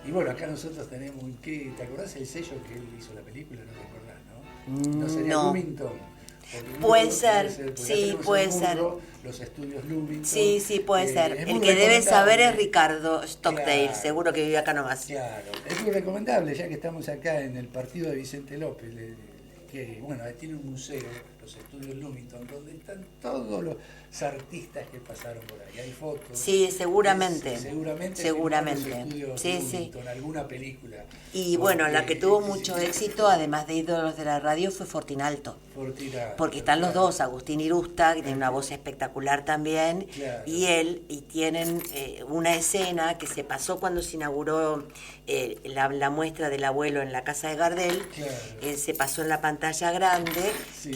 Y bueno, acá nosotros tenemos ¿te acordás el sello que él hizo la película? No te acordás, ¿no? No sería No. Lumington. Porque Puede Lumington ser, porque sí, acá tenemos puede en ser. Munro los estudios Lumington. Sí, puede ser. Es El muy que debe saber es recomendable. Ricardo Stockdale, Claro. seguro que vive acá nomás. Claro, es muy recomendable, ya que estamos acá en el partido de Vicente López, que bueno, tiene un museo, los estudios Lumington, donde están todos los artistas que pasaron por ahí. Hay fotos. Sí, seguramente. Seguramente. Seguramente. filmaron los estudios Sí, sí. Lumington, alguna película. Y bueno, la que tuvo sí, mucho sí, éxito, además de Ídolos de la Radio, fue Fortinalto. Fortinalto, Porque están los claro. dos, Agustín Irusta, que tiene una voz espectacular también, Claro. y él, y tienen una escena que se pasó cuando se inauguró la muestra del abuelo en la casa de Gardel, Claro. se pasó en la pantalla grande, Sí.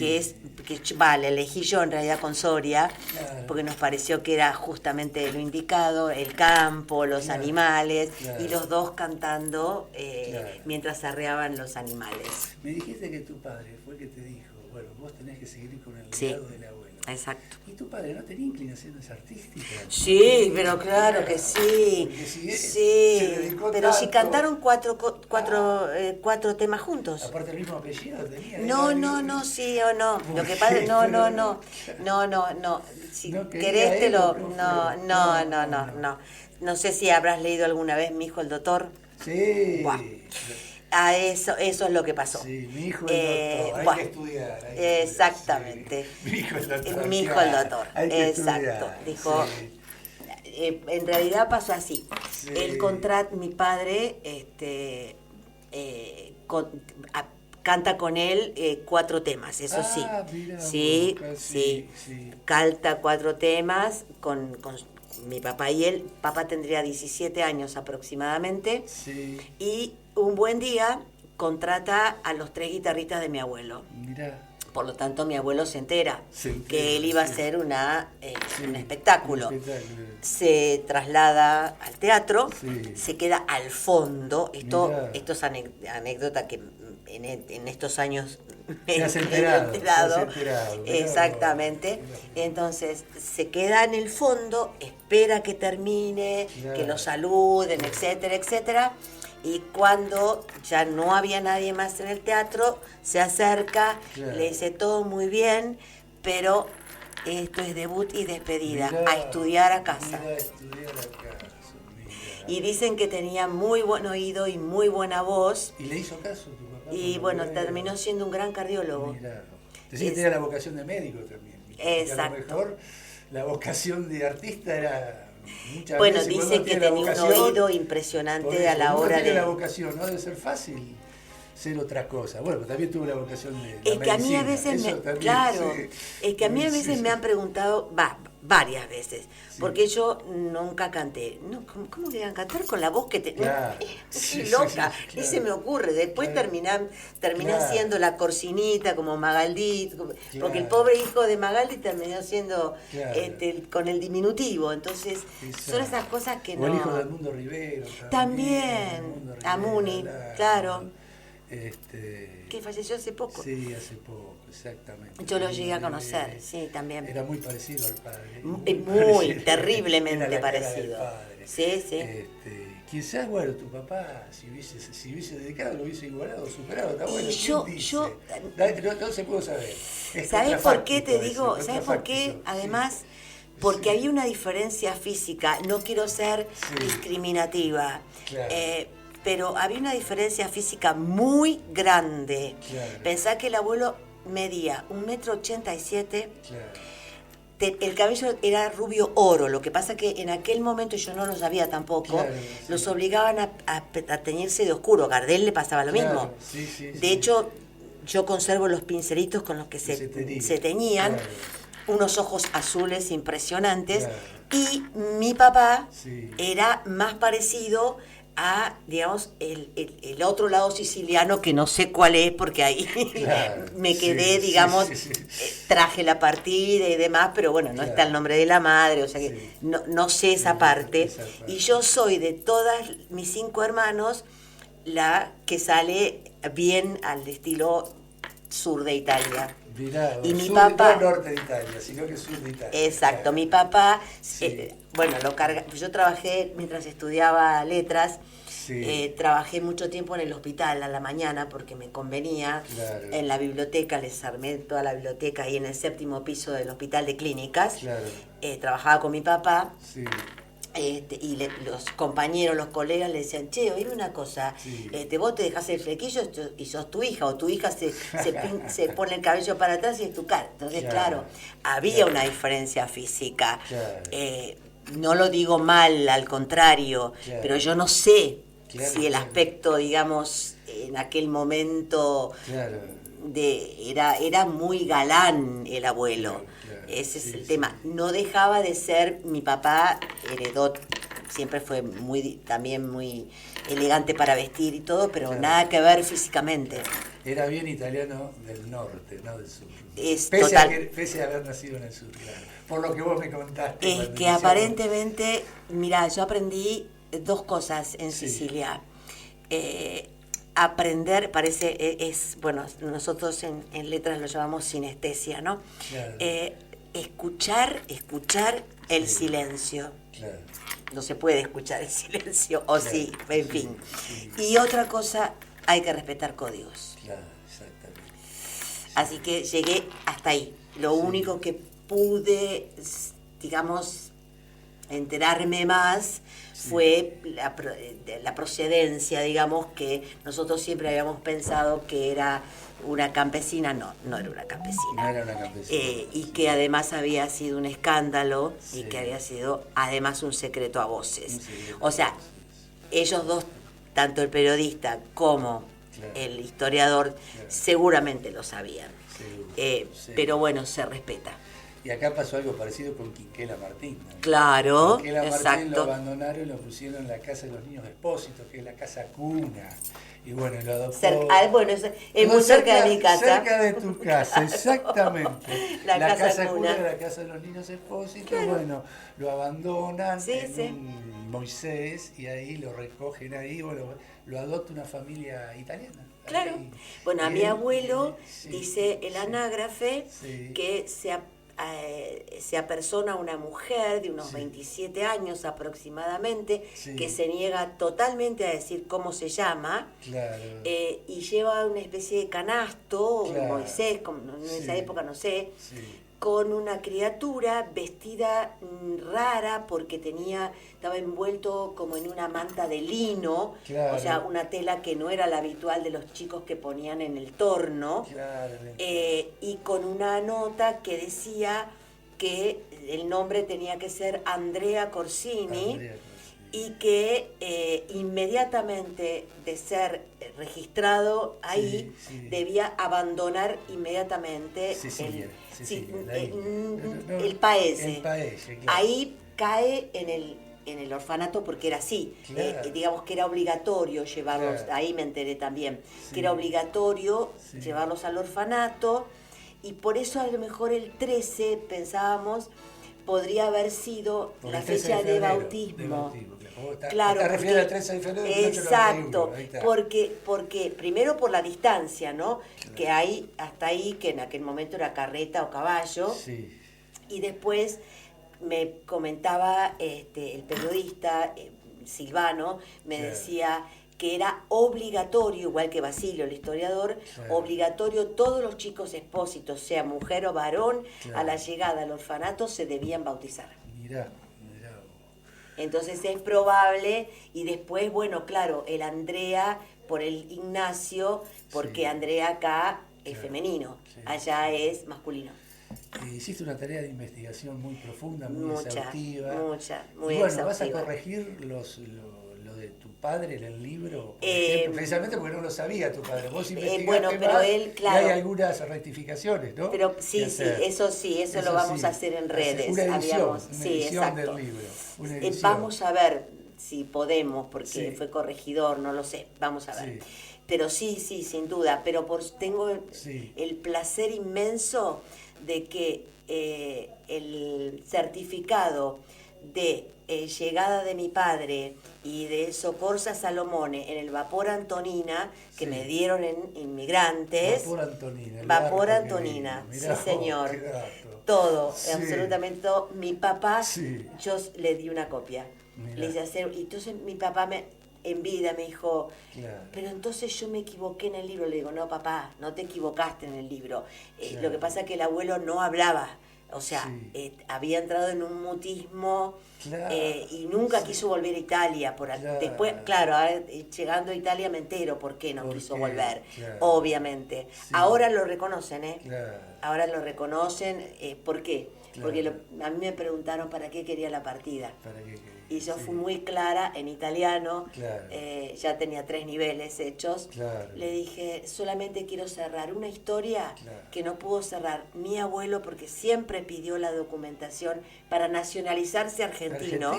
la elegí yo en realidad con Soria, Claro. porque nos pareció que era justamente lo indicado, el campo, los Claro. animales, Claro. y los dos cantando Claro. mientras arreaban los animales. Me dijiste que tu padre fue el que te dijo, bueno, vos tenés que seguir con el Sí. legado del abuelo. Exacto. ¿Y tu padre no tenía inclinaciones artísticas? Sí, pero claro que sí. Porque si se Sí, dedicó pero si tanto- cantaron cuatro temas juntos. Aparte el mismo apellido tenía. No, sí o no. Lo que pasa, no. Si No quería querés te él, lo. ¿o No. No sé si habrás leído alguna vez Mi hijo el doctor. Sí. Buah. Eso es lo que pasó. Sí, mi hijo el doctor. Hay buah. que estudiar. hay que estudiar, Exactamente. sí. Mi hijo el doctor. Mi hijo el claro, doctor. hay que Exacto. estudiar, Dijo. sí. En realidad pasó así. Sí. Mi padre, canta con él 4 temas, eso sí. Mirá Sí, vos, sí. sí. Canta 4 temas con mi papá y él. Papá tendría 17 años aproximadamente. Sí, Y un buen día contrata a los 3 guitarristas de mi abuelo. mirá. Por lo tanto, mi abuelo se entera que él iba a sí. hacer un Sí, espectáculo. un espectáculo. Se traslada al teatro, Sí. se queda al fondo. Mirá. Esto es anécdota que en estos años Te has me he enterado, enterado. te has enterado, mirá Exactamente. vos, mirá vos. Entonces se queda en el fondo, espera que termine, Claro. que lo saluden, etcétera, etcétera. Y cuando ya no había nadie más en el teatro, se acerca, Claro. le dice todo muy bien, pero esto es debut y despedida, Mirá, a estudiar a casa. mirá, a estudiar a casa, mirá. Y dicen que tenía muy buen oído y muy buena voz, ¿Y le hizo caso tu papá? y cuando bueno, vio? terminó siendo un gran cardiólogo. Mirá. Decía que Es- tenía la vocación de médico también. ¿viste? Porque Exacto. A lo mejor la vocación de artista era muchas Bueno, veces cuando dice uno que tiene la tenía un vocación, oído por impresionante eso, a la cuando uno hora tiene la de... vocación, no debe ser fácil ser otra cosa. Bueno, pero también tuvo la vocación de la Es que a mí a medicina. veces Eso me... también, Claro, sí. es que a mí a veces Sí, me han preguntado, varias veces, Sí. porque yo nunca canté. No, ¿cómo que iban a cantar con la voz que te... Claro. Soy Sí, loca, sí, ni claro. se me ocurre. Después Claro. terminé Claro. haciendo la Corcinita como Magaldi, porque el Claro. pobre hijo de Magaldi terminó siendo Claro. con el diminutivo. Entonces, Exacto. son esas cosas que O el hijo no... del Mundo Rivero. También, Mundo a Muni, claro. Que falleció hace poco. Sí, hace poco, exactamente. Yo lo llegué a conocer, sí, también. Era muy parecido al padre. Muy, terriblemente Era la cara del parecido. padre. Sí, sí. Quizás, bueno, tu papá, si hubiese dedicado, lo hubiese igualado, superado, está bueno. Y No se pudo saber. ¿Sabes por qué te digo? ¿Sabes ¿Sabes por qué? Además, porque había una diferencia física. No quiero ser discriminativa. Claro. Pero había una diferencia física muy grande. Claro. Pensá que el abuelo medía 1,87 m. Claro. El cabello era rubio oro, lo que pasa que en aquel momento, yo no lo sabía tampoco, Claro, los obligaban a teñirse de oscuro. Gardel le pasaba lo mismo. Sí, De hecho, yo conservo los pincelitos con los que se teñían, Claro. unos ojos azules impresionantes, Claro. y mi papá Sí. era más parecido a, digamos, el otro lado siciliano, que no sé cuál es, porque ahí Claro, me quedé, sí, digamos, sí. traje la partida y demás, pero bueno, no Claro. está el nombre de la madre, o sea que Sí. no sé esa parte. Esa parte. Y yo soy de todas mis 5 hermanos la que sale bien al estilo sur de Italia. Mirá, Y mi sur, papá- no norte de Italia, sino que sur de Italia. Exacto, Claro. mi papá, Sí. bueno, yo trabajé mientras estudiaba letras, Sí. trabajé mucho tiempo en el hospital a la mañana porque me convenía. Claro. En la biblioteca, les armé toda la biblioteca ahí en el 7º piso del hospital de clínicas. Claro. Trabajaba con mi papá. Sí. Los compañeros, los colegas le decían, che, oíme una cosa, Sí. vos te dejás el flequillo y sos tu hija, o tu hija se pone el cabello para atrás y es tu cara. Entonces, claro, había una diferencia física. Claro. No lo digo mal, al contrario, Claro. pero yo no sé Claro, si el claro. aspecto, digamos, en aquel momento Claro. era muy galán el abuelo. Claro, claro. Ese es Sí, el sí. tema. No dejaba de ser, mi papá heredó, siempre fue también muy elegante para vestir y todo, pero Claro. nada que ver físicamente. Era bien italiano del norte, no del sur. Es pese total. Pese a haber nacido en el sur, claro. Por lo que vos me contaste. Es cuando que iniciamos. aparentemente, mira, yo aprendí 2 cosas en Sí. Sicilia. Aprender, bueno, nosotros en letras lo llamamos sinestesia, ¿no? Claro. Escuchar el Sí. silencio. Claro. No se puede escuchar el silencio, o Claro. sí, en Sí, fin. sí. Y otra cosa, hay que respetar códigos. Claro, exactamente. Así que llegué hasta ahí. Lo único que pude, digamos, enterarme más fue la procedencia, digamos, que nosotros siempre habíamos pensado que era una campesina. No era una campesina. No era una campesina. Y que además había sido un escándalo Sí. y que había sido además un secreto a voces. Un secreto O sea, a voces. ellos dos, tanto el periodista como Claro. el historiador, Claro. seguramente lo sabían. Seguro, sí. Pero bueno, se respeta. Y acá pasó algo parecido con Quinquela Martín, ¿no? Claro, Quinquela Martín lo exacto. abandonaron y lo pusieron en la casa de los niños expósitos, que es la casa cuna. Y bueno, lo adoptó. Bueno, es muy cerca de mi casa. Cerca de tu casa, exactamente. La casa cuna cuna. de la casa de los niños expósitos, bueno, lo abandonan Sí, en sí. un Moisés y ahí lo recogen ahí, bueno, lo adopta una familia italiana. Claro. Ahí. Bueno, a Y mi él- abuelo sí, dice el sí, anágrafe sí. que se apersona una mujer de unos Sí. 27 años aproximadamente, Sí. que se niega totalmente a decir cómo se llama, Claro. y lleva una especie de canasto, Claro. Moisés, como en esa Sí. época no sé, Sí. con una criatura vestida rara porque estaba envuelto como en una manta de lino, Claro. o sea, una tela que no era la habitual de los chicos que ponían en el torno, Claro. y con una nota que decía que el nombre tenía que ser Andrea Corsini, Andrea Corsini. y que inmediatamente de ser registrado ahí debía abandonar inmediatamente el paese. Claro. Ahí cae en el orfanato porque era así, claro. Digamos que era obligatorio llevarlos, claro. Ahí me enteré también, que era obligatorio llevarlos al orfanato, y por eso a lo mejor el 13 pensábamos podría haber sido la fecha de bautismo. Claro, está refiriendo al 13 de febrero de 1891. Exacto, porque primero por la distancia, ¿no? Claro. Que hay hasta ahí, que en aquel momento era carreta o caballo, y después me comentaba el periodista Silvano, me decía que era obligatorio, igual que Basilio, el historiador, obligatorio, todos los chicos expósitos, sea mujer o varón, a la llegada al orfanato se debían bautizar. Mirá. Entonces es probable, y después, bueno, claro, el Andrea por el Ignacio, porque Andrea acá es femenino, allá es masculino. Hiciste una tarea de investigación muy profunda, muy exhaustiva. Muy bueno, exhaustiva. ¿Vas a corregir lo de tu padre en el libro? Por ejemplo, precisamente porque no lo sabía tu padre. Vos investigaste pero más, él, claro. Y hay algunas rectificaciones, ¿no? Pero eso lo vamos a hacer en redes. Una edición del libro. Vamos a ver si podemos, porque fue corregidor, no lo sé. Vamos a ver. Pero sí, sin duda. Pero tengo el placer inmenso de que el certificado de llegada de mi padre y de Socorsa Salomone en el Vapor Antonina, que me dieron en Inmigrantes. Vapor Antonina, sí señor. Todo, absolutamente todo. Mi papá, yo le di una copia. Le hice hacer, y entonces mi papá en vida me dijo, pero entonces yo me equivoqué en el libro. Le digo, no papá, no te equivocaste en el libro. Lo que pasa es que el abuelo no hablaba. O sea, había entrado en un mutismo y nunca quiso volver a Italia. Después, llegando a Italia me entero por qué no quiso volver, obviamente. Ahora lo reconocen, Ahora lo reconocen. ¿Por qué? Porque a mí me preguntaron para qué quería la partida. Y yo fui muy clara en italiano, ya tenía 3 niveles hechos. Le dije, solamente quiero cerrar una historia que no pudo cerrar mi abuelo porque siempre pidió la documentación para nacionalizarse argentino.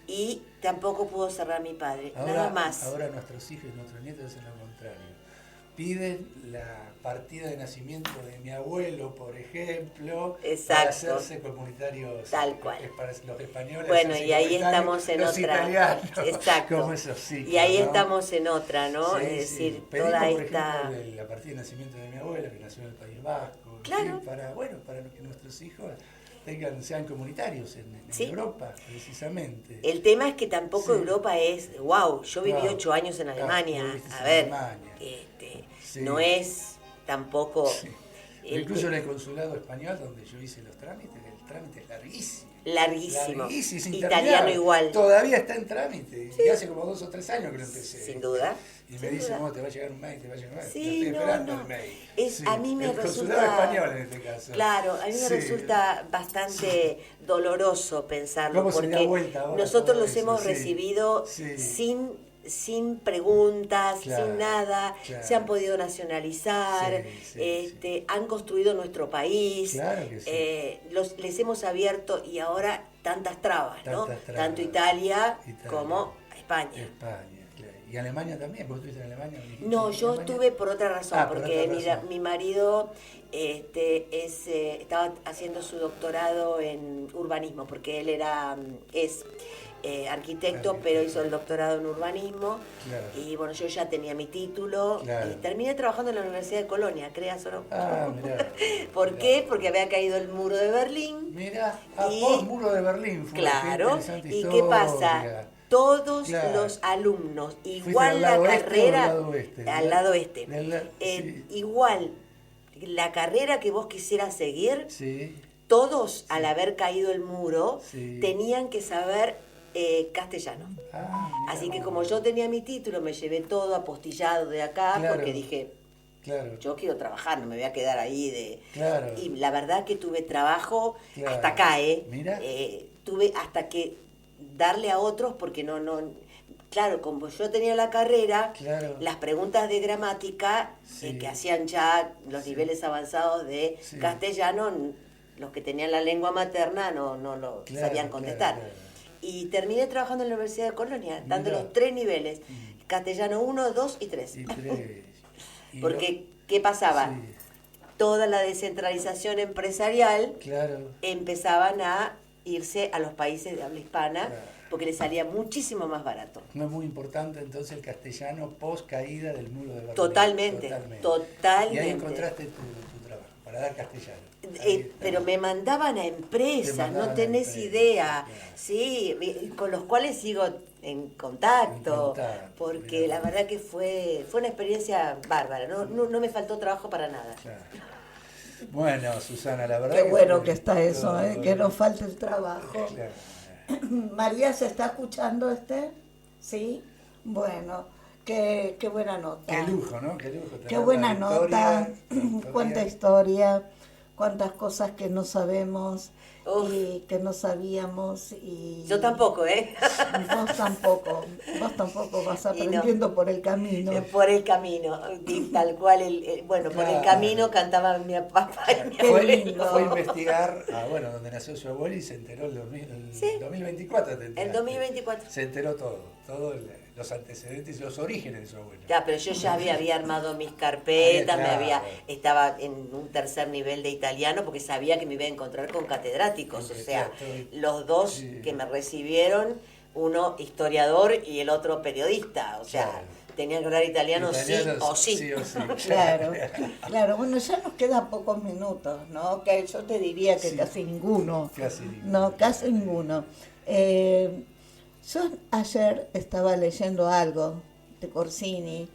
Y tampoco pudo cerrar mi padre, nada más. Ahora nuestros hijos y nuestros nietos hacen lo contrario. Piden la partida de nacimiento de mi abuelo, por ejemplo, para hacerse comunitarios. Tal cual. Para los españoles. Bueno, y ahí estamos en los otra. Italianos, exacto. Como esos ciclos, y ahí ¿no? estamos en otra, ¿no? Es decir, pedimos, toda por esta. ejemplo, la partida de nacimiento de mi abuela, que nació en el País Vasco. Claro. Para que nuestros hijos sean comunitarios en Europa, precisamente. El tema es que tampoco Europa es, wow, yo viví 8 años en Alemania, a ver, no es tampoco... Incluso en el consulado español, donde yo hice los trámites, el trámite es larguísimo. Larguísimo. Italiano igual. Todavía está en trámite, y hace como 2 o 3 años que lo empecé. Sin duda. Y me dicen, te va a llegar un mail, te va a llegar un mail. Sí, estoy esperando el mail. A mí me el resulta... consulado español en este caso. Claro, a mí me resulta bastante doloroso pensarlo, ¿Cómo porque se da vuelta ahora nosotros los eso? hemos recibido sin preguntas, sin nada, se han podido nacionalizar, han construido nuestro país, claro que les hemos abierto, y ahora tantas trabas, ¿no? Tanto Italia como España. ¿Y Alemania también? ¿Vos estuviste en Alemania? No, yo estuve por otra razón, porque mi marido estaba haciendo su doctorado en urbanismo, porque él es arquitecto, pero hizo el doctorado en urbanismo. Y bueno, yo ya tenía mi título y terminé trabajando en la Universidad de Colonia, creas o no. Mirá. ¿Por qué? Porque había caído el muro de Berlín. Mirá, post-muro de Berlín fue. Claro, ¿y qué pasa? Todos los alumnos, igual la carrera, al lado oeste, igual la carrera que vos quisieras seguir, todos al haber caído el muro tenían que saber castellano. Así que como yo tenía mi título, me llevé todo apostillado de acá, porque dije, yo quiero trabajar, no me voy a quedar ahí Y la verdad que tuve trabajo hasta acá, tuve hasta que darle a otros porque no, claro, como yo tenía la carrera, Claro. las preguntas de gramática Sí. que hacían ya los Sí. niveles avanzados de Sí. castellano, los que tenían la lengua materna no lo Claro, sabían contestar. claro. Y terminé trabajando en la Universidad de Colonia, dando Mirá. los 3 niveles, castellano 1, 2 y 3. Y tres. Y Porque, ¿qué pasaba? Sí, Toda la descentralización empresarial claro. empezaban a irse a los países de habla hispana Claro. porque les salía muchísimo más barato. No es muy importante entonces el castellano post caída del muro de Berlín. Totalmente. Y ahí encontraste tu trabajo, para dar castellano. Ahí está. Pero me mandaban a Te empresas, mandaban no a tenés empresas, idea. claro. Sí, con los cuales sigo en contacto, En contacto, porque mirá. la verdad que fue una experiencia bárbara, no me faltó trabajo para nada. Claro. Bueno, Susana, la verdad Qué bueno fue que está eso, todo- que no falte el trabajo. Claro. María, ¿se está escuchando Sí. Bueno, qué buena nota. Qué lujo, ¿no? Qué lujo. Qué tener buena la nota, historia. cuánta historia, cuántas cosas que no sabemos Uf. y que no sabíamos. Y Yo tampoco, ¿eh? vos tampoco vas Y no. aprendiendo por el camino. Por el camino, y tal cual, bueno, por el Claro. camino cantaba mi papá y mi Qué abuelo. lindo. Fue a investigar, donde nació su abuelo y se enteró el 2024. te En enteraste. 2024. Se enteró todo los antecedentes y los orígenes de su abuelo. Ya, pero yo ya había armado mis carpetas, Claro. estaba en un tercer nivel de italiano porque sabía que me iba a encontrar con catedráticos, o sea, los dos Sí. que me recibieron, uno historiador y el otro periodista, o sea, Claro. tenía que hablar italiano Italianos, sí sí o o sí. sí. Claro, bueno, ya nos quedan pocos minutos, ¿no? Que yo te diría que Sí. casi ninguno. Casi ninguno. No, casi ninguno. Yo ayer estaba leyendo algo de Corsini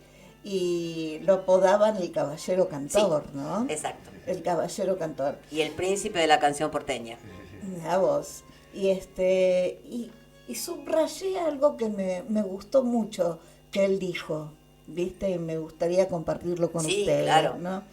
y lo apodaban el caballero cantor, ¿no? Exacto. El caballero cantor. Y el príncipe de la canción porteña. A vos. Y subrayé algo que me gustó mucho que él dijo, ¿viste? Y me gustaría compartirlo con Sí, ustedes, claro. ¿no?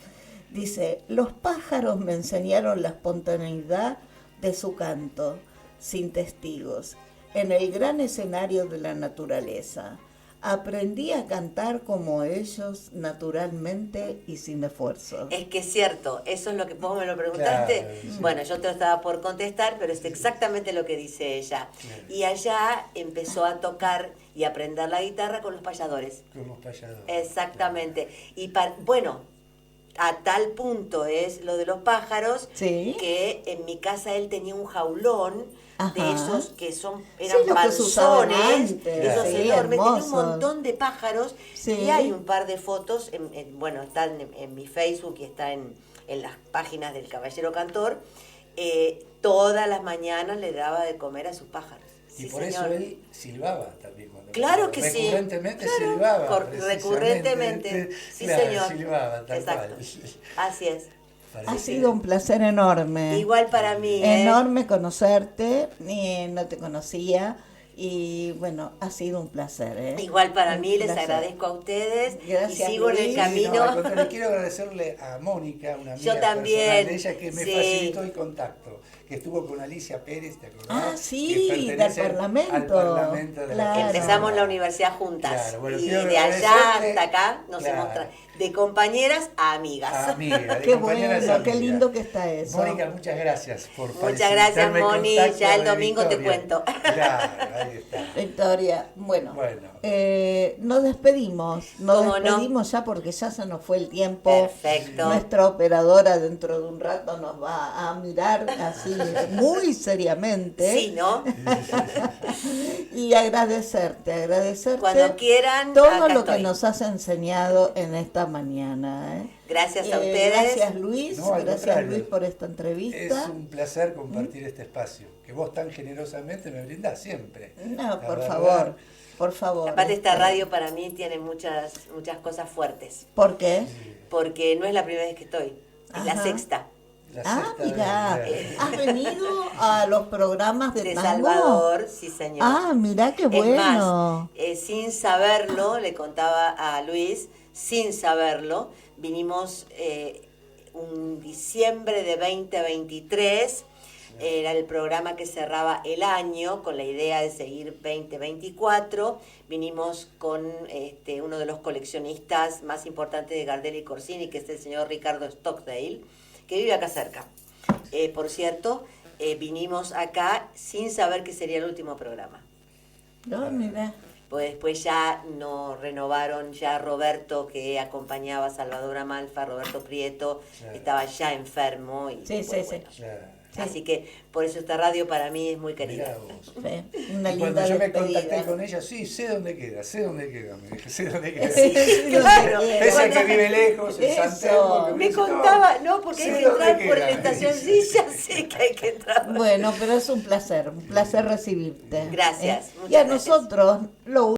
Dice, los pájaros me enseñaron la espontaneidad de su canto, sin testigos, en el gran escenario de la naturaleza. Aprendí a cantar como ellos, naturalmente y sin esfuerzo. Es que es cierto, eso es lo que vos me lo preguntaste. Claro, sí. Bueno, yo te lo estaba por contestar, pero es exactamente lo que dice ella. Claro. Y allá empezó a tocar y aprender la guitarra con los payadores. Como payador. Exactamente. Y bueno, a tal punto es lo de los pájaros Sí. que en mi casa él tenía un jaulón Ajá. de esos que eran Sí, los que se usaban panzones, antes, esos sí, enormes, tenía un hermosos. montón de pájaros Sí. y hay un par de fotos, bueno, están en mi Facebook y está en las páginas del Caballero Cantor. Todas las mañanas le daba de comer a sus pájaros. Y Sí, por señor. eso él silbaba también. Claro que sí. Recurrentemente Claro, silbaba. recurrentemente, sí, Claro, señor. silbaba, tal Exacto. cual. Así es. Parece- Ha sido un placer enorme. Igual para mí, ¿eh? Enorme conocerte, no te conocía y bueno, ha sido un placer. Igual para Un mí, les placer. agradezco a ustedes Gracias, y sigo en el Luis. camino. No, al contrario, quiero agradecerle a Mónica, una amiga Yo también, personal de ella, que me sí. facilitó el contacto, que estuvo con Alicia Pérez, ¿te acordás? Ah, Que sí, pertenece del Parlamento. Al Parlamento de la Claro. Empezamos la universidad juntas Claro, bueno, y quiero de allá agradecerle- hasta acá nos Claro. hemos de compañeras a amigas. Amiga, de Qué compañeras bueno, qué amigas. lindo que está eso. Mónica, muchas gracias por Muchas gracias, facilitarme el Moni. contacto Ya el de domingo te Victoria. cuento. Claro, ahí está. Victoria, bueno, Bueno. nos despedimos ¿Cómo no? ya porque ya se nos fue el tiempo. Perfecto. Nuestra operadora dentro de un rato nos va a mirar así muy seriamente. Sí, ¿no? Y agradecerte Cuando quieran, todo acá lo que estoy. nos has enseñado en esta mañana. Gracias a ustedes. Gracias Luis, No, al gracias contrario. Luis por esta Es entrevista. un placer compartir este espacio que vos tan generosamente me brindás siempre. No, La por verdad, favor, por favor. Aparte esta radio para mí tiene muchas cosas fuertes, ¿Por qué? porque no es la primera vez que estoy, es la Ajá. sexta. la Ah, sexta mira, vez. ¿has venido a los programas de De tango? Salvador, sí señor. Ah, mira qué Es bueno. más, sin saberlo, le contaba a Luis, sin saberlo, vinimos un diciembre de 2023 Era el programa que cerraba el año con la idea de seguir 2024. Vinimos con uno de los coleccionistas más importantes de Gardel y Corsini, que es el señor Ricardo Stockdale, que vive acá cerca. Por cierto, vinimos acá sin saber que sería el último programa. No, mira. Pues después ya nos renovaron, ya Roberto, que acompañaba a Salvador Amalfa, Roberto Prieto, estaba ya enfermo. Y Sí. Así que por eso esta radio para mí es muy querida. Mirá vos. Una Y linda cuando yo me despedida. contacté con ella, sí, sé dónde queda, me dijo, sé dónde queda. Sí, claro. Ese que vive lejos, en San Telmo, que Me dice, contaba, no, porque sé hay que dónde entrar por queda, la me estación, dice. sí, ya sé que hay que entrar. Bueno, pero es un placer recibirte. Gracias, Y muchas a gracias. nosotros lo